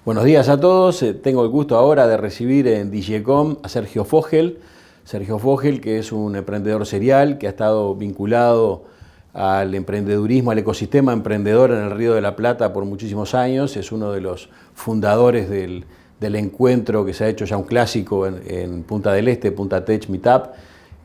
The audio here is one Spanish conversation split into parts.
Buenos días a todos. Tengo el gusto ahora de recibir en DigiCom a Sergio Fogel. Sergio Fogel, que es un emprendedor serial, que ha estado vinculado al emprendedurismo, al ecosistema emprendedor en el Río de la Plata por muchísimos años. Es uno de los fundadores del encuentro que se ha hecho ya un clásico en Punta del Este, Punta Tech Meetup,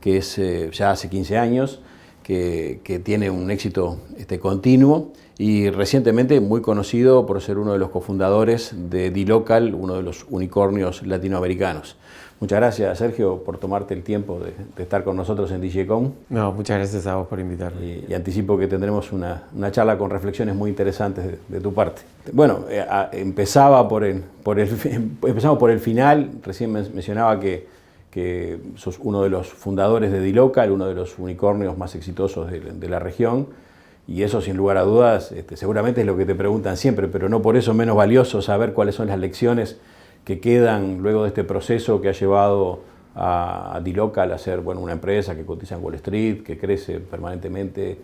que es ya hace 15 años, que tiene un éxito continuo. Y recientemente muy conocido por ser uno de los cofundadores de dLocal, uno de los unicornios latinoamericanos. Muchas gracias, Sergio, por tomarte el tiempo de estar con nosotros en DigiCom. No, muchas gracias a vos por invitarme. Y anticipo que tendremos una charla con reflexiones muy interesantes de tu parte. Bueno, empezamos por el final. Recién mencionaba que sos uno de los fundadores de dLocal, uno de los unicornios más exitosos de la región. Y eso, sin lugar a dudas, seguramente es lo que te preguntan siempre, pero no por eso menos valioso saber cuáles son las lecciones que quedan luego de este proceso que ha llevado a dLocal a ser una empresa que cotiza en Wall Street, que crece permanentemente,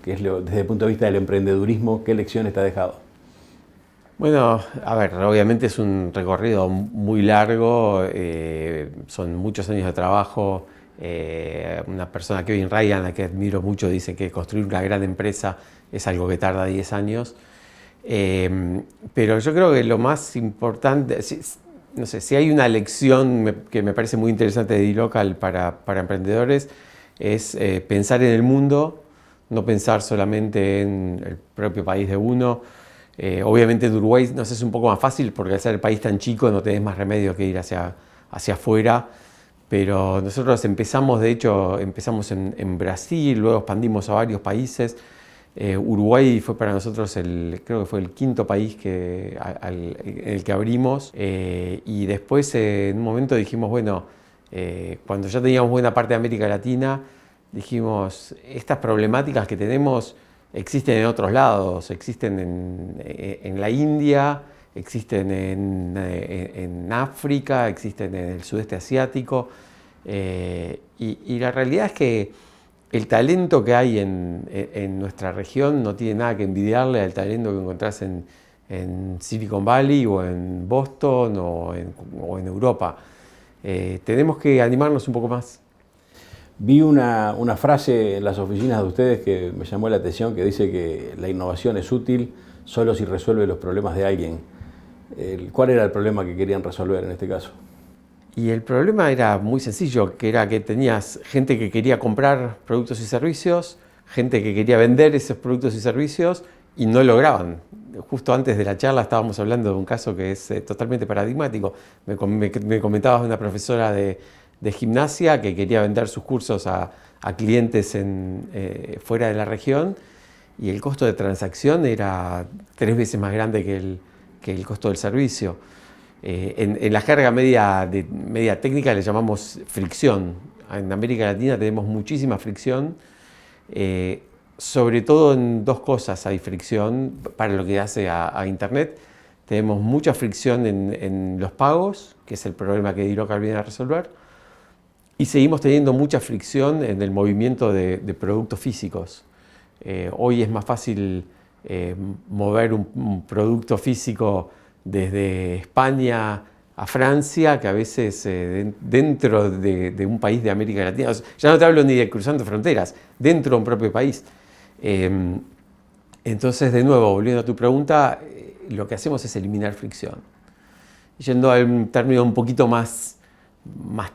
desde el punto de vista del emprendedurismo, ¿qué lecciones te ha dejado? Bueno, a ver, obviamente es un recorrido muy largo, son muchos años de trabajo. Una persona, Kevin Ryan, a la que admiro mucho, dice que construir una gran empresa es algo que tarda 10 años. Pero yo creo que lo más importante, no sé, si hay una lección que me parece muy interesante de dLocal para emprendedores, es pensar en el mundo, no pensar solamente en el propio país de uno. Obviamente en Uruguay nos es un poco más fácil porque al ser el país tan chico no tenés más remedio que ir hacia afuera. Pero nosotros empezamos en Brasil, luego expandimos a varios países. Uruguay fue para nosotros creo que fue el quinto país en el que abrimos. Y después en un momento dijimos, cuando ya teníamos buena parte de América Latina, dijimos, estas problemáticas que tenemos existen en otros lados, existen en la India, existen en África, existen en el sudeste asiático, y la realidad es que el talento que hay en nuestra región no tiene nada que envidiarle al talento que encontrás en Silicon Valley o en Boston o en Europa. Tenemos que animarnos un poco más. Vi una frase en las oficinas de ustedes que me llamó la atención, que dice que la innovación es útil solo si resuelve los problemas de alguien. ¿Cuál era el problema que querían resolver en este caso? Y el problema era muy sencillo, que era que tenías gente que quería comprar productos y servicios, gente que quería vender esos productos y servicios y no lograban. Justo antes de la charla estábamos hablando de un caso que es totalmente paradigmático. Me comentabas de una profesora de gimnasia que quería vender sus cursos a clientes fuera de la región y el costo de transacción era 3 veces más grande que el costo del servicio. En la jerga media técnica le llamamos fricción. En América Latina tenemos muchísima fricción, sobre todo en 2 cosas hay fricción para lo que hace a Internet. Tenemos mucha fricción en los pagos, que es el problema que dLocal viene a resolver, y seguimos teniendo mucha fricción en el movimiento de productos físicos. Hoy es más fácil mover un producto físico desde España a Francia que a veces dentro de un país de América Latina. O sea, ya no te hablo ni de cruzando fronteras, dentro de un propio país. Entonces, de nuevo, volviendo a tu pregunta, lo que hacemos es eliminar fricción. Yendo a un término un poquito más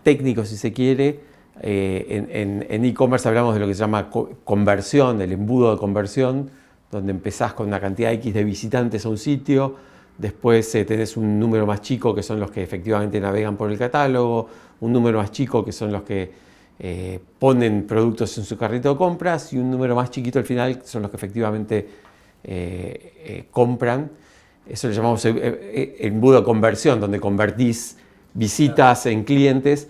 técnico, si se quiere, en e-commerce hablamos de lo que se llama conversión, el embudo de conversión, donde empezás con una cantidad X de visitantes a un sitio, después tenés un número más chico que son los que efectivamente navegan por el catálogo, un número más chico que son los que ponen productos en su carrito de compras y un número más chiquito al final son los que efectivamente compran. Eso le llamamos embudo de conversión, donde convertís visitas en clientes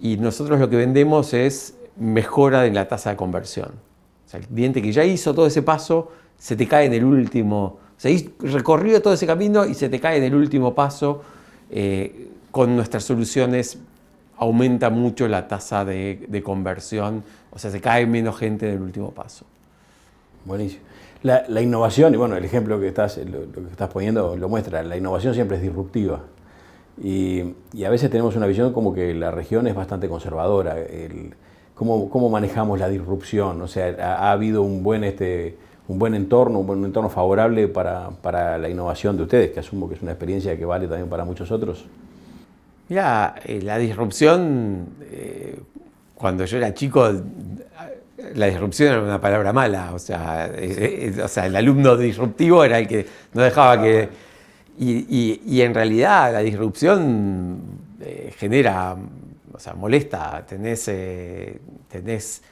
y nosotros lo que vendemos es mejora de la tasa de conversión. O sea, el cliente que ya hizo todo ese paso se te cae en el último, o sea, recorrido todo ese camino y se te cae en el último paso. Con nuestras soluciones aumenta mucho la tasa de conversión, o sea, se cae menos gente en el último paso. Buenísimo. La innovación, y bueno, el ejemplo que lo que estás poniendo lo muestra, la innovación siempre es disruptiva. Y a veces tenemos una visión como que la región es bastante conservadora. ¿Cómo manejamos la disrupción? O sea, ha habido un buen entorno favorable para la innovación de ustedes, que asumo que es una experiencia que vale también para muchos otros. Mira, la disrupción, cuando yo era chico, la disrupción era una palabra mala, o sea, el alumno disruptivo era el que no dejaba que... Y en realidad la disrupción genera, o sea, molesta. Tenés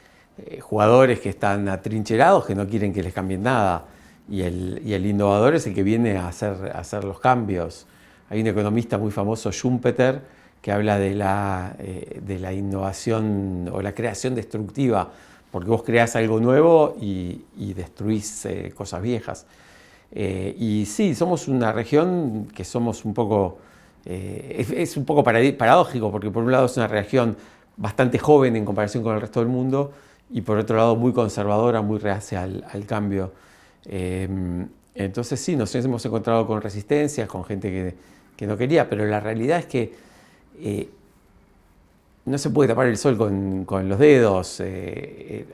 jugadores que están atrincherados, que no quieren que les cambien nada, y el innovador es el que viene a hacer los cambios. Hay un economista muy famoso, Schumpeter, que habla de la innovación o la creación destructiva, porque vos creás algo nuevo y destruís cosas viejas. Y sí, somos una región que somos un poco, es un poco paradójico, porque por un lado es una región bastante joven en comparación con el resto del mundo, y por otro lado muy conservadora, muy reacia al cambio. Entonces sí, nos hemos encontrado con resistencias, con gente que no quería, pero la realidad es que no se puede tapar el sol con los dedos.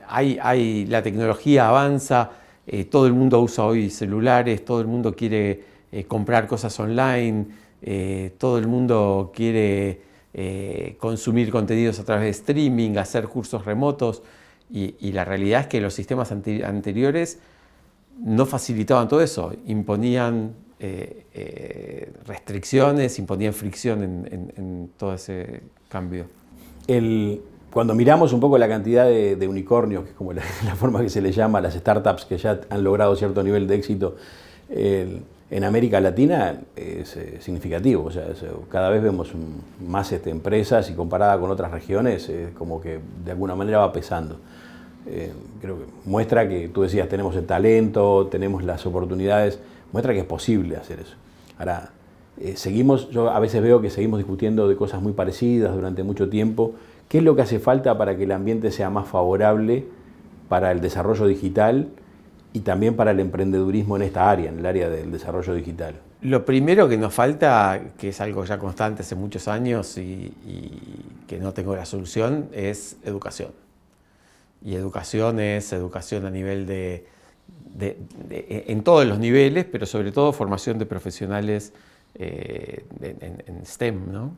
La tecnología avanza, todo el mundo usa hoy celulares, todo el mundo quiere comprar cosas online, todo el mundo quiere consumir contenidos a través de streaming, hacer cursos remotos, y la realidad es que los sistemas anteriores no facilitaban todo eso, imponían restricciones, imponían fricción en todo ese cambio. Cuando miramos un poco la cantidad de unicornios, que es como la forma que se les llama a las startups que ya han logrado cierto nivel de éxito en América Latina, es significativo. O sea, cada vez vemos más empresas, y comparada con otras regiones, como que de alguna manera va pesando. Creo que muestra que, tú decías, tenemos el talento, tenemos las oportunidades, muestra que es posible hacer eso. Ahora, yo a veces veo que seguimos discutiendo de cosas muy parecidas durante mucho tiempo. ¿Qué es lo que hace falta para que el ambiente sea más favorable para el desarrollo digital y también para el emprendedurismo en esta área, en el área del desarrollo digital? Lo primero que nos falta, que es algo ya constante hace muchos años y que no tengo la solución, es educación. Y educación es educación a nivel en todos los niveles, pero sobre todo formación de profesionales en STEM, ¿no?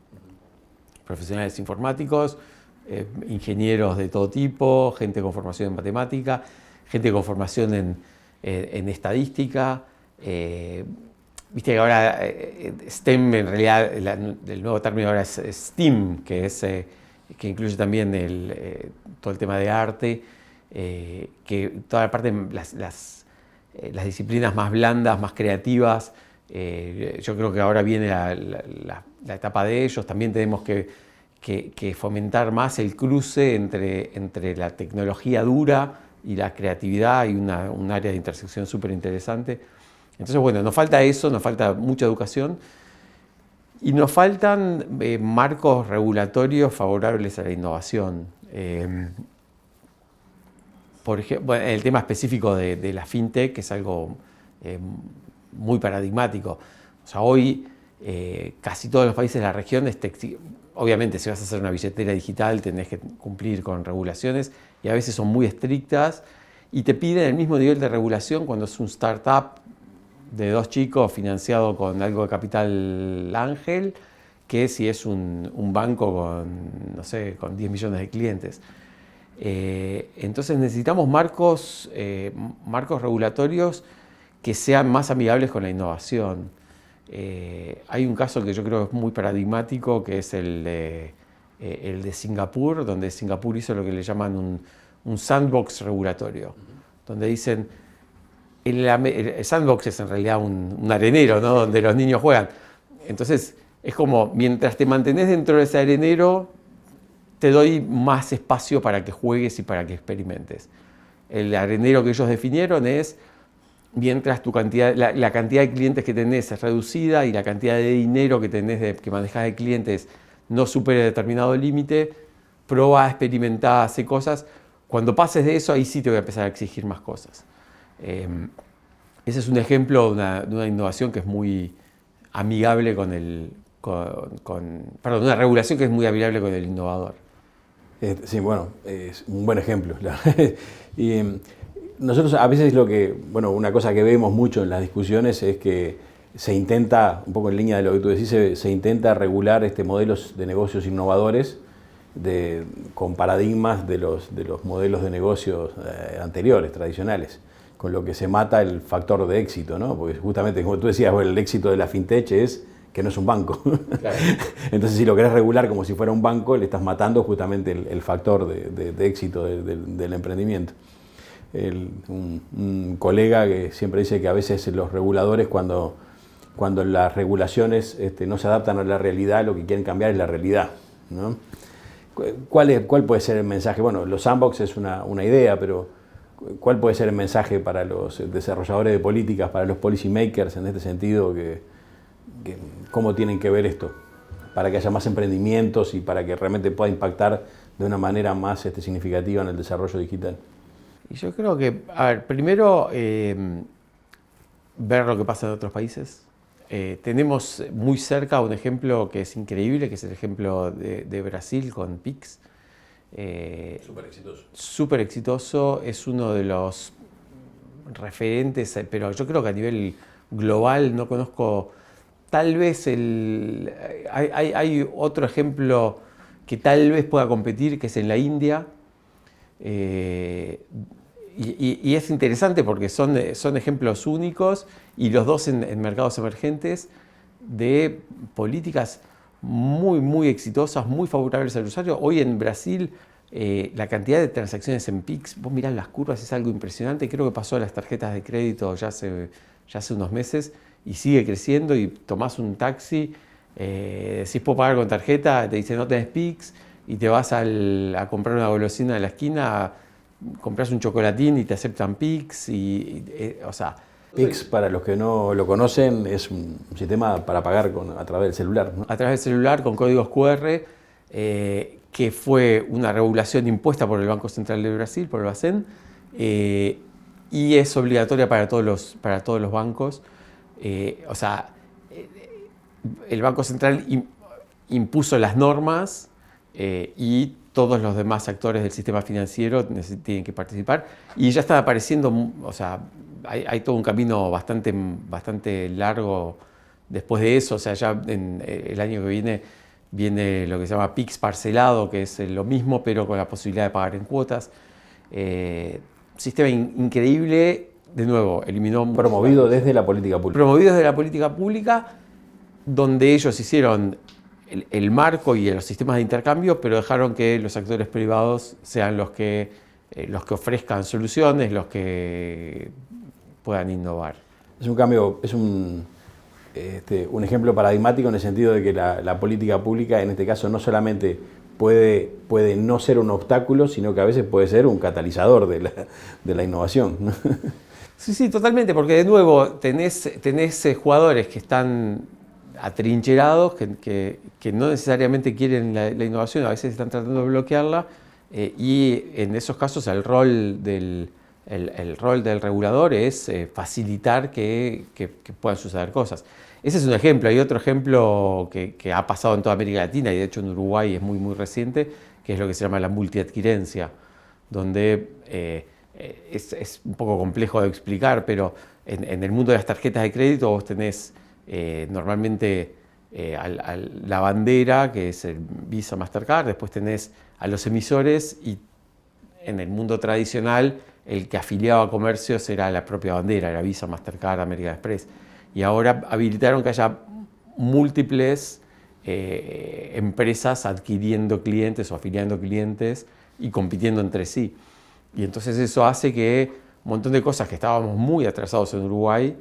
Profesionales informáticos, ingenieros de todo tipo, gente con formación en matemática, gente con formación en estadística. Viste que ahora STEM, en realidad, el nuevo término ahora es STEAM, que incluye también todo el tema de arte, que toda la parte, las disciplinas más blandas, más creativas. Yo creo que ahora viene la etapa de ellos. También tenemos que fomentar más el cruce entre la tecnología dura y la creatividad. Hay un área de intersección súper interesante. Entonces, bueno, nos falta eso, nos falta mucha educación y nos faltan marcos regulatorios favorables a la innovación. Por ejemplo, bueno, el tema específico de la fintech es algo muy paradigmático. O sea, hoy casi todos los países de la región, obviamente si vas a hacer una billetera digital tenés que cumplir con regulaciones y a veces son muy estrictas y te piden el mismo nivel de regulación cuando es un startup de 2 chicos financiado con algo de capital ángel que si es un banco con, no sé, con 10 millones de clientes. Entonces necesitamos marcos regulatorios que sean más amigables con la innovación. Hay un caso que yo creo que es muy paradigmático, que es el de Singapur, donde Singapur hizo lo que le llaman un sandbox regulatorio, donde dicen, el sandbox es en realidad un arenero, ¿no? Donde los niños juegan. Entonces es como, mientras te mantenés dentro de ese arenero, te doy más espacio para que juegues y para que experimentes. El arenero que ellos definieron es, mientras la cantidad de clientes que tenés es reducida y la cantidad de dinero que tenés que manejás de clientes no supere determinado límite, probá, experimentá, hace cosas. Cuando pases de eso, ahí sí te voy a empezar a exigir más cosas. Ese es un ejemplo de una innovación que es muy amigable perdón, una regulación que es muy amigable con el innovador. Sí, bueno, es un buen ejemplo. Y nosotros a veces una cosa que vemos mucho en las discusiones es que se intenta, un poco en línea de lo que tú decís, se intenta regular modelos de negocios innovadores con paradigmas de los modelos de negocios anteriores, tradicionales, con lo que se mata el factor de éxito, ¿no? Porque justamente, como tú decías, el éxito de la fintech es que no es un banco. Claro. Entonces, si lo querés regular como si fuera un banco, le estás matando justamente el factor de éxito del emprendimiento. Un colega que siempre dice que a veces los reguladores, cuando las regulaciones no se adaptan a la realidad, lo que quieren cambiar es la realidad, ¿no? ¿Cuál puede ser el mensaje? Bueno, los sandbox es una idea, pero ¿cuál puede ser el mensaje para los desarrolladores de políticas, para los policy makers en este sentido? ¿Cómo tienen que ver esto? Para que haya más emprendimientos y para que realmente pueda impactar de una manera más significativa en el desarrollo digital. Y yo creo que, primero, ver lo que pasa en otros países. Tenemos muy cerca un ejemplo que es increíble, que es el ejemplo de Brasil con Pix. Súper exitoso. Súper exitoso, es uno de los referentes, pero yo creo que a nivel global no conozco, tal vez hay otro ejemplo que tal vez pueda competir, que es en la India. Y es interesante porque son ejemplos únicos y los dos en mercados emergentes de políticas muy, muy exitosas, muy favorables al usuario. Hoy en Brasil la cantidad de transacciones en Pix, vos mirás las curvas, es algo impresionante. Creo que pasó a las tarjetas de crédito ya hace unos meses y sigue creciendo, y tomás un taxi, decís puedo pagar con tarjeta, te dice no tenés Pix, y te vas a comprar una golosina de la esquina, compras un chocolatín y te aceptan Pix. Pix, para los que no lo conocen, es un sistema para pagar a través del celular, ¿no? A través del celular, con códigos QR, que fue una regulación impuesta por el Banco Central de Brasil, por el Bacen, y es obligatoria para todos los bancos. El Banco Central impuso las normas, y todos los demás actores del sistema financiero tienen que participar, y ya está apareciendo, hay todo un camino bastante largo después de eso. Ya el año que viene lo que se llama Pix parcelado, que es lo mismo pero con la posibilidad de pagar en cuotas. Sistema increíble, de nuevo, promovido desde la política pública. Promovido desde la política pública, donde ellos hicieron el marco y los sistemas de intercambio, pero dejaron que los actores privados sean los que ofrezcan soluciones, los que puedan innovar. Es un cambio, es un ejemplo paradigmático en el sentido de que la política pública, en este caso, no solamente puede no ser un obstáculo, sino que a veces puede ser un catalizador de la innovación. Sí, totalmente, porque de nuevo tenés jugadores que están atrincherados, que no necesariamente quieren la innovación, a veces están tratando de bloquearla, y en esos casos el rol del regulador es facilitar que puedan suceder cosas. Ese es un ejemplo. Hay otro ejemplo que ha pasado en toda América Latina, y de hecho en Uruguay es muy, muy reciente, que es lo que se llama la multiadquirencia, donde es un poco complejo de explicar, pero en el mundo de las tarjetas de crédito vos tenés normalmente la bandera, que es el Visa, Mastercard, después tenés a los emisores, y en el mundo tradicional el que afiliaba a comercios era la propia bandera, era Visa, Mastercard, American Express. Y ahora habilitaron que haya múltiples empresas adquiriendo clientes o afiliando clientes y compitiendo entre sí. Y entonces eso hace que un montón de cosas que estábamos muy atrasados en Uruguay,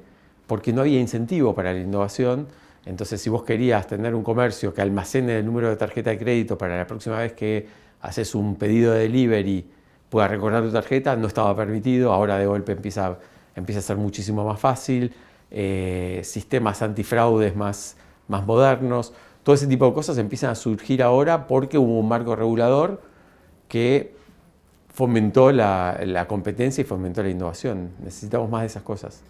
porque no había incentivo para la innovación. Entonces, si vos querías tener un comercio que almacene el número de tarjeta de crédito para la próxima vez que haces un pedido de delivery pueda recordar tu tarjeta, no estaba permitido. Ahora de golpe empieza a ser muchísimo más fácil. Sistemas antifraudes más modernos, todo ese tipo de cosas empiezan a surgir ahora porque hubo un marco regulador que fomentó la competencia y fomentó la innovación. Necesitamos más de esas cosas.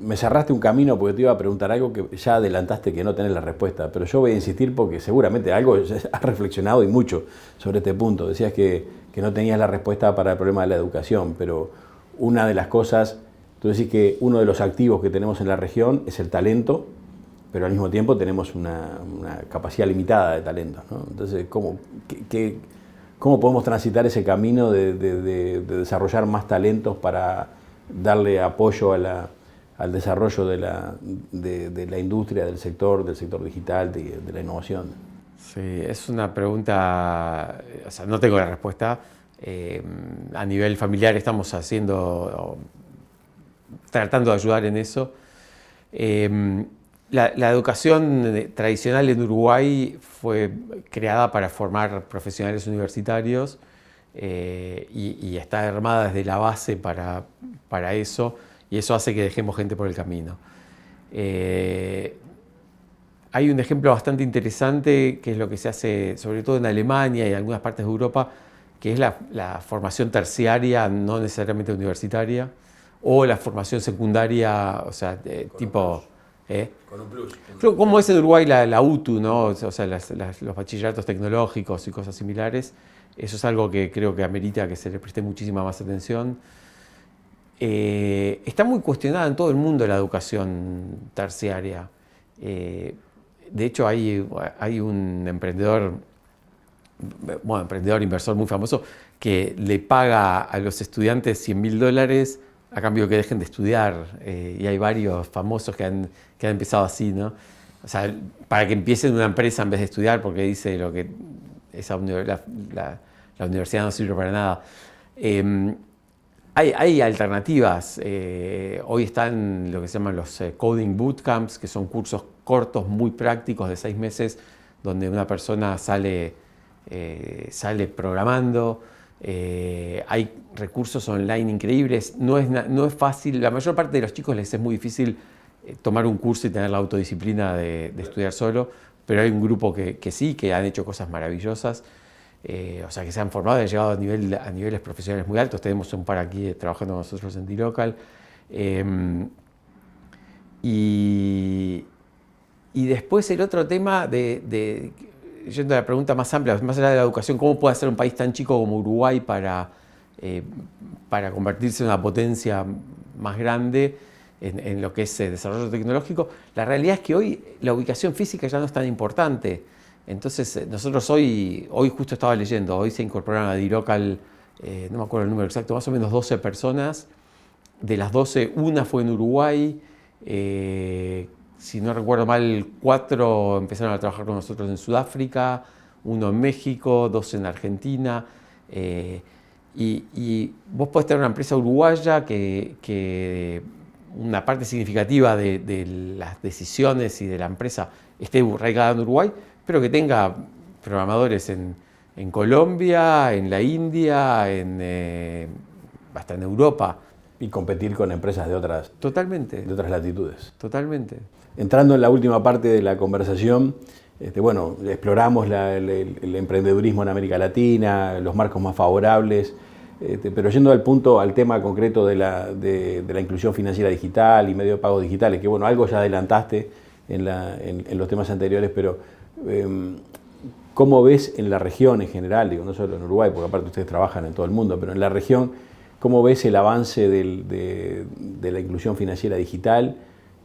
Me cerraste un camino porque te iba a preguntar algo que ya adelantaste que no tenés la respuesta, pero yo voy a insistir porque seguramente algo has reflexionado y mucho sobre este punto. Decías que no tenías la respuesta para el problema de la educación, pero una de las cosas, tú decís que uno de los activos que tenemos en la región es el talento, pero al mismo tiempo tenemos una capacidad limitada de talentos, ¿no? Entonces, ¿cómo podemos transitar ese camino de desarrollar más talentos para darle apoyo al desarrollo de la industria, del sector digital, de la innovación? Sí, es una pregunta, o sea, no tengo la respuesta. A nivel familiar estamos tratando de ayudar en eso. La educación tradicional en Uruguay fue creada para formar profesionales universitarios y está armada desde la base para eso, y eso hace que dejemos gente por el camino. Hay un ejemplo bastante interesante que es lo que se hace sobre todo en Alemania y en algunas partes de Europa, que es la formación terciaria, no necesariamente universitaria, o la formación secundaria, o sea, tipo... Con un plus. Como es en Uruguay la UTU, ¿no? O sea, los bachilleratos tecnológicos y cosas similares. Eso es algo que creo que amerita que se le preste muchísima más atención. Está muy cuestionada en todo el mundo la educación terciaria. De hecho, hay un emprendedor inversor muy famoso que le paga a los estudiantes $100.000 a cambio de que dejen de estudiar, y hay varios famosos que han empezado así, ¿no? O sea, para que empiecen una empresa en vez de estudiar, porque dice la universidad no sirve para nada. Hay alternativas. Hoy están lo que se llaman los Coding Bootcamps, que son cursos cortos, muy prácticos de 6 meses, donde una persona sale programando. Hay recursos online increíbles. No es fácil. La mayor parte de los chicos les es muy difícil tomar un curso y tener la autodisciplina de estudiar solo, pero hay un grupo que sí, que han hecho cosas maravillosas. O sea, que se han formado y han llegado a niveles profesionales muy altos. Tenemos un par aquí trabajando con nosotros en D-Local. Y después el otro tema yendo a la pregunta más amplia, más allá de la educación, ¿cómo puede ser un país tan chico como Uruguay para convertirse en una potencia más grande en lo que es desarrollo tecnológico? La realidad es que hoy la ubicación física ya no es tan importante. Entonces, nosotros hoy justo estaba leyendo, hoy se incorporaron a D-Local, no me acuerdo el número exacto, más o menos 12 personas. De las 12, una fue en Uruguay. Si no recuerdo mal, 4 empezaron a trabajar con nosotros en Sudáfrica, 1 en México, 2 en Argentina. Y vos podés tener una empresa uruguaya que una parte significativa de las decisiones y de la empresa esté arraigada en Uruguay, pero que tenga programadores en Colombia, en la India, hasta en Europa. Y competir con empresas de otras latitudes. Totalmente. Entrando en la última parte de la conversación, exploramos el emprendedurismo en América Latina, los marcos más favorables, pero yendo al tema concreto de la inclusión financiera digital y medios de pago digitales, que algo ya adelantaste en los temas anteriores, pero ¿cómo ves en la región en general, no solo en Uruguay, porque aparte ustedes trabajan en todo el mundo, pero en la región, cómo ves el avance de la inclusión financiera digital?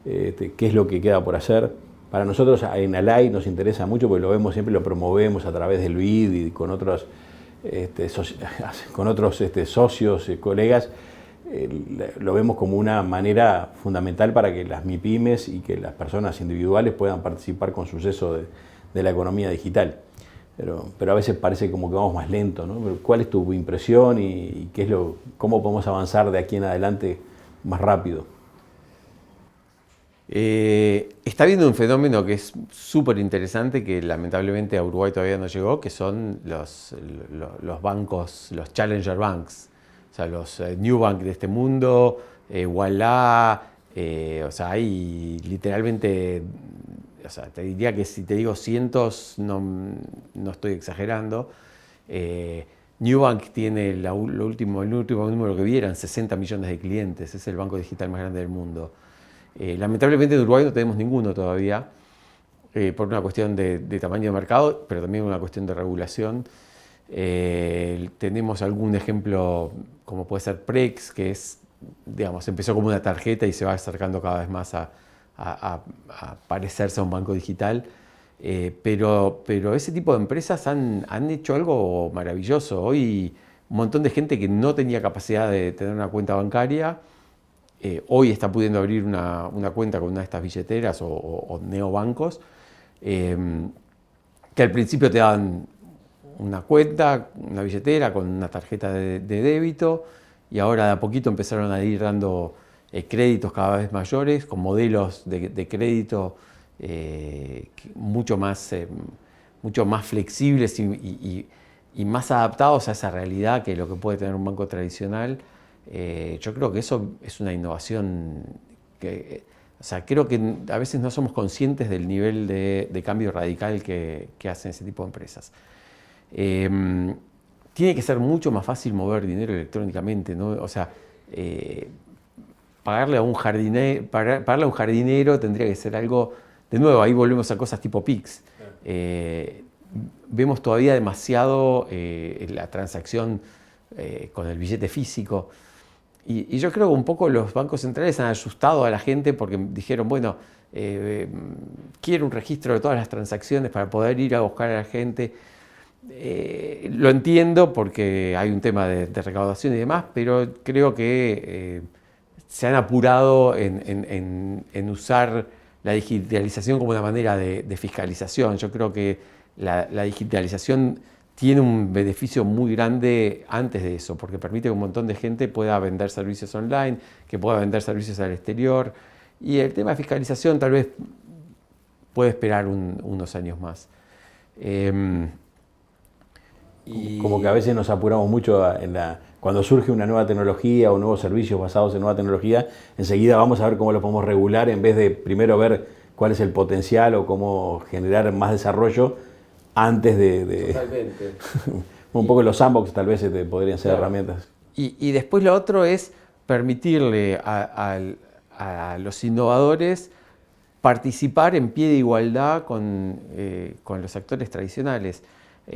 ¿Qué es lo que queda por hacer? Para nosotros en Alay nos interesa mucho porque lo vemos, siempre lo promovemos a través del BID y con otros socios y colegas. Lo vemos como una manera fundamental para que las MIPYMES y que las personas individuales puedan participar con suceso de la economía digital. Pero a veces parece como que vamos más lento, ¿no? ¿Cuál es tu impresión y cómo podemos avanzar de aquí en adelante más rápido? Está habiendo un fenómeno que es súper interesante, que lamentablemente a Uruguay todavía no llegó, que son los bancos, los Challenger Banks, o sea, los New Bank de este mundo, Walla, o sea, hay literalmente, o sea, te diría que si te digo cientos, no estoy exagerando, Nubank tiene el último número que vi eran 60 millones de clientes, es el banco digital más grande del mundo. Lamentablemente en Uruguay no tenemos ninguno todavía, por una cuestión de tamaño de mercado, pero también una cuestión de regulación. Tenemos algún ejemplo como puede ser Prex, que es, digamos, empezó como una tarjeta y se va acercando cada vez más a parecerse a un banco digital. Pero ese tipo de empresas han hecho algo maravilloso. Hoy un montón de gente que no tenía capacidad de tener una cuenta bancaria, hoy está pudiendo abrir una cuenta con una de estas billeteras o neobancos, que al principio te daban una cuenta, una billetera con una tarjeta de débito, y ahora de a poquito empezaron a ir dando créditos cada vez mayores, con modelos de crédito mucho más flexibles y más adaptados a esa realidad que lo que puede tener un banco tradicional. Yo creo que eso es una innovación o sea, creo que a veces no somos conscientes del nivel de cambio radical que hacen ese tipo de empresas. Tiene que ser mucho más fácil mover dinero electrónicamente, ¿no? O sea, pagarle a un jardinero tendría que ser algo, de nuevo, ahí volvemos a cosas tipo Pix. Vemos todavía demasiado la transacción con el billete físico. Y yo creo que un poco los bancos centrales han asustado a la gente porque dijeron, bueno, quiero un registro de todas las transacciones para poder ir a buscar a la gente. Lo entiendo porque hay un tema de recaudación y demás, pero creo que se han apurado en usar la digitalización como una manera de fiscalización. Yo creo que la digitalización tiene un beneficio muy grande antes de eso, porque permite que un montón de gente pueda vender servicios online, que pueda vender servicios al exterior, y el tema de fiscalización tal vez puede esperar unos años más. Como que a veces nos apuramos mucho cuando surge una nueva tecnología o nuevos servicios basados en nueva tecnología, enseguida vamos a ver cómo lo podemos regular en vez de primero ver cuál es el potencial o cómo generar más desarrollo antes de Totalmente. un poco los sandbox tal vez podrían ser Claro. herramientas. Y después lo otro es permitirle a los innovadores participar en pie de igualdad con los actores tradicionales.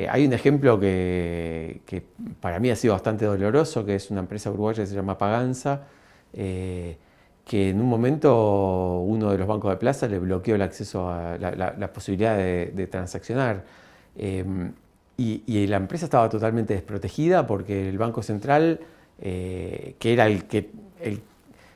Hay un ejemplo que para mí ha sido bastante doloroso, que es una empresa uruguaya que se llama Paganza, que en un momento uno de los bancos de plaza le bloqueó el acceso a la posibilidad de transaccionar. Y la empresa estaba totalmente desprotegida porque el Banco Central, que era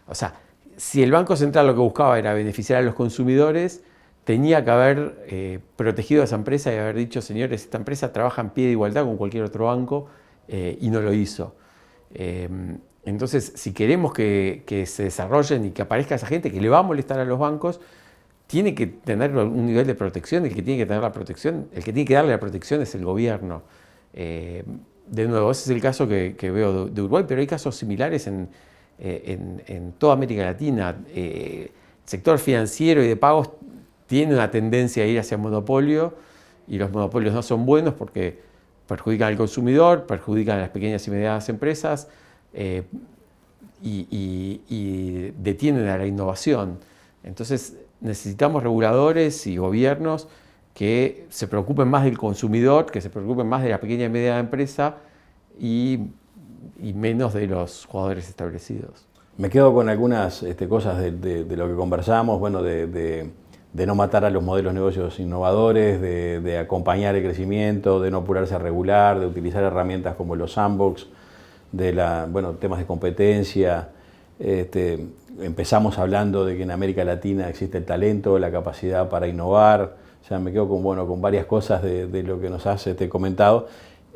o sea, si el Banco Central lo que buscaba era beneficiar a los consumidores, tenía que haber protegido a esa empresa y haber dicho, señores, esta empresa trabaja en pie de igualdad con cualquier otro banco, y no lo hizo. Entonces, si queremos que se desarrollen y que aparezca esa gente que le va a molestar a los bancos, tiene que tener un nivel de protección. El que tiene que tener la protección, el que tiene que darle la protección es el gobierno. De nuevo, ese es el caso que veo de Uruguay, pero hay casos similares en toda América Latina. El sector financiero y de pagos tiene una tendencia a ir hacia monopolio, y los monopolios no son buenos porque perjudican al consumidor, perjudican a las pequeñas y medianas empresas, y detienen a la innovación. Entonces necesitamos reguladores y gobiernos que se preocupen más del consumidor, que se preocupen más de la pequeña y mediana empresa y menos de los jugadores establecidos. Me quedo con algunas cosas de lo que conversamos, bueno, de no matar a los modelos de negocios innovadores, de acompañar el crecimiento, de no apurarse a regular, de utilizar herramientas como los sandbox, temas de competencia. Empezamos hablando de que en América Latina existe el talento, la capacidad para innovar. O sea, me quedo con varias cosas de lo que nos has comentado.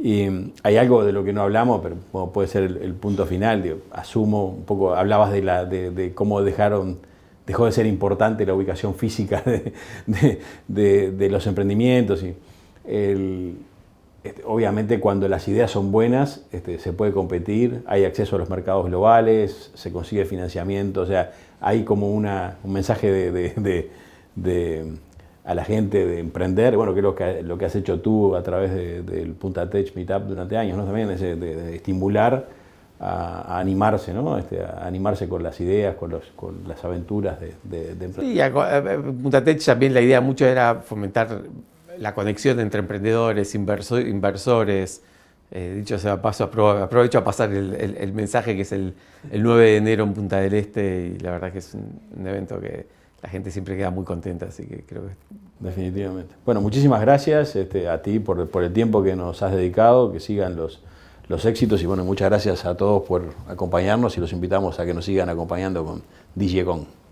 Y hay algo de lo que no hablamos, pero bueno, puede ser el punto final. Asumo un poco, hablabas de cómo dejó de ser importante la ubicación física de los emprendimientos. Obviamente cuando las ideas son buenas, se puede competir, hay acceso a los mercados globales, se consigue financiamiento, o sea, hay como un mensaje a la gente de emprender, bueno, que es lo que has hecho tú a través del Punta Tech Meetup durante años, ¿no? También de estimular a animarse, ¿no? A animarse con las ideas, con las aventuras de emprender. Sí, Punta Tech también la idea mucho era fomentar la conexión entre emprendedores, inversores. Dicho sea paso, aprovecho a pasar el mensaje que es el 9 de enero en Punta del Este, y la verdad que es un evento que la gente siempre queda muy contenta, así que creo que... Definitivamente. Bueno, muchísimas gracias a ti por el tiempo que nos has dedicado, que sigan los éxitos, y bueno, muchas gracias a todos por acompañarnos, y los invitamos a que nos sigan acompañando con DigiCon.